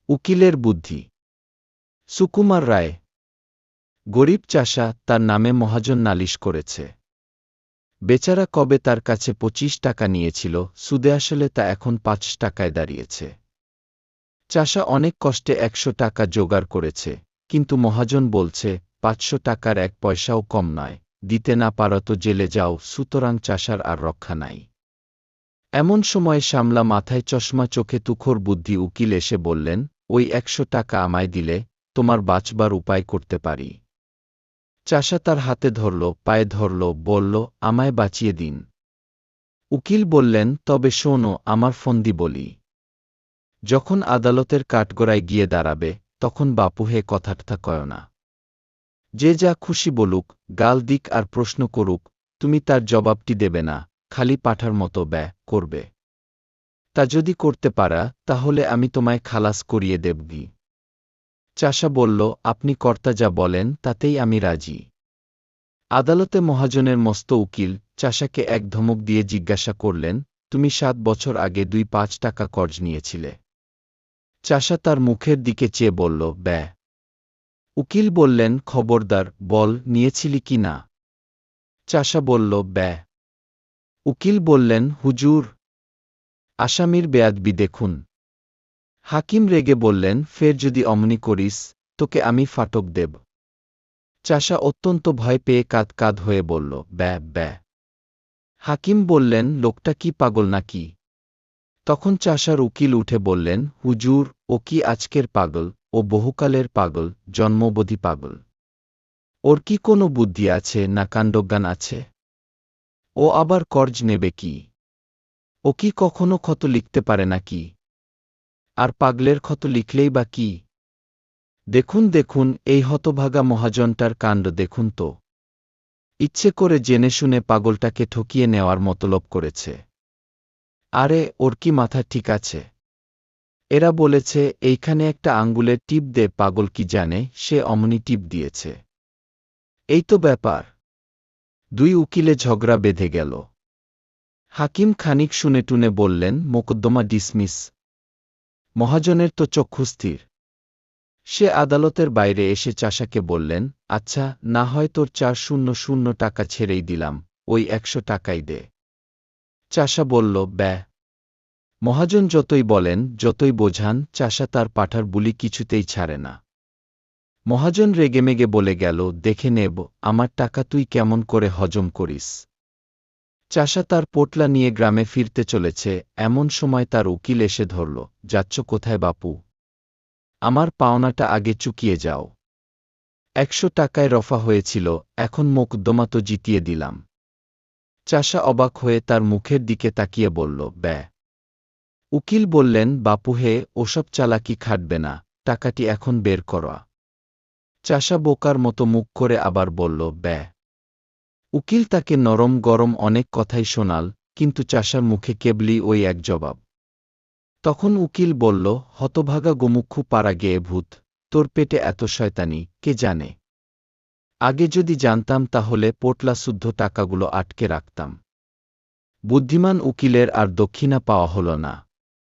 উকিলের বুদ্ধি। সুকুমার রায়। গরিব চাষা, তার নামে মহাজন নালিশ করেছে। বেচারা কবে তার কাছে 25 টাকা নিয়েছিল, সুদে আসলে তা এখন 5 টাকায় দাঁড়িয়েছে। চাষা অনেক কষ্টে 100 টাকা জোগাড় করেছে, কিন্তু মহাজন বলছে 500 টাকার 1 পয়সাও কম নয়, দিতে না পারো তো জেলে যাও, সুতরাং চাষার আর রক্ষা নাই। এমন সময় শ্যামলা মাথায় চশমা, চোখে তুখোড় বুদ্ধি উকিল এসে বললেন, ওই 100 টাকা আমায় দিলে তোমার বাঁচবার উপায় করতে পারি। চাষা তার হাতে ধরল, পায়ে ধরল, বলল, আমায় বাঁচিয়ে দিন। উকিল বললেন, তবে শোনো, আমার ফন্দি বলি। যখন আদালতের কাঠগড়ায় গিয়ে দাঁড়াবে, তখন বাপুহে কথাটা কয় না। যে যা খুশি বলুক, গাল দিক আর প্রশ্ন করুক, তুমি তার জবাবটি দেবে না, খালি পাঠার মতো ব্যয় করবে। তা যদি করতে পারা, তাহলে আমি তোমায় খালাস করিয়ে দেবগি। চাষা বলল, আপনি কর্তা যা বলেন তাতেই আমি রাজি। আদালতে মহাজনের মস্ত উকিল চাষাকে এক ধমক দিয়ে জিজ্ঞাসা করলেন, তুমি 7 বছর আগে 2-5 টাকা কর্জ নিয়েছিলে। চাষা তার মুখের দিকে চেয়ে বলল, ব্যয়। উকিল বললেন, খবরদার, বল নিয়েছিলি কি না। চাষা বলল, ব্যয়। উকিল বললেন, হুজুর, আসামির বেয়াদবি দেখুন। হাকিম রেগে বললেন, ফের যদি অমনি করিস, তোকে আমি ফাটক দেব। চাষা অত্যন্ত ভয় পেয়ে কাঁদ কাঁদ হয়ে বলল, ব্যয় ব্যয়। হাকিম বললেন, লোকটা কি পাগল নাকি? তখন চাষার উকিল উঠে বললেন, হুজুর, ও কি আজকের পাগল, ও বহুকালের পাগল, জন্মবধি পাগল। ওর কি কোনো বুদ্ধি আছে না কাণ্ডজ্ঞান আছে? ও আবার কর্জ নেবে কি? ও কি কখনো ক্ষত লিখতে পারে নাকি? আর পাগলের ক্ষত লিখলেই বা কি? দেখুন দেখুন, এই হতভাগা মহাজনটার কাণ্ড দেখুন তো। ইচ্ছে করে জেনে শুনে পাগলটাকে ঠকিয়ে নেওয়ার মতলব করেছে। আরে, ওর কি মাথা ঠিক আছে? এরা বলেছে, এইখানে একটা আঙ্গুলের টিপ দে, পাগল কি জানে, সে অমনি টিপ দিয়েছে। এই তো ব্যাপার। 2 উকিলে ঝগড়া বেঁধে গেল। হাকিম খানিক শুনে টুনে বললেন, মোকদ্দমা ডিসমিস। মহাজনের তো চক্ষুস্থির। সে আদালতের বাইরে এসে চাষাকে বললেন, আচ্ছা, না হয় তোর 400 টাকা ছেড়েই দিলাম, ওই 100 টাকাই দে। চাষা বলল, ব্যয়। মহাজন যতই বলেন, যতই বোঝান, চাষা তার পাঠার বুলি কিছুতেই ছাড়ে না। মহাজন রেগেমেগে বলে গেল, দেখে নেব আমার টাকা তুই কেমন করে হজম করিস। চাষা তার পোটলা নিয়ে গ্রামে ফিরতে চলেছে, এমন সময় তার উকিল এসে ধরল, যাচ্ছ কোথায় বাপু? আমার পাওনাটা আগে চুকিয়ে যাও। 100 টাকায় রফা হয়েছিল, এখন মোকদ্দমা তো জিতিয়ে দিলাম। চাষা অবাক হয়ে তার মুখের দিকে তাকিয়ে বলল, ব্যয়। উকিল বললেন, বাপুহে, ওসব চালাকি খাটবে না, টাকাটি এখন বের করা। চাষা বোকার মতো মুখ করে আবার বলল, ব্যয়। উকিল তাকে নরম গরম অনেক কথাই শোনাল, কিন্তু চাষার মুখে কেবলই ওই এক জবাব। তখন উকিল বলল, হতভাগা গোমুক্ষু পাড়া গেয়ে ভূত, তোর পেটে এত শয়তানি, কে জানে। আগে যদি জানতাম তাহলে পোটলা শুদ্ধ টাকাগুলো আটকে রাখতাম। বুদ্ধিমান উকিলের আর দক্ষিণা পাওয়া হল না।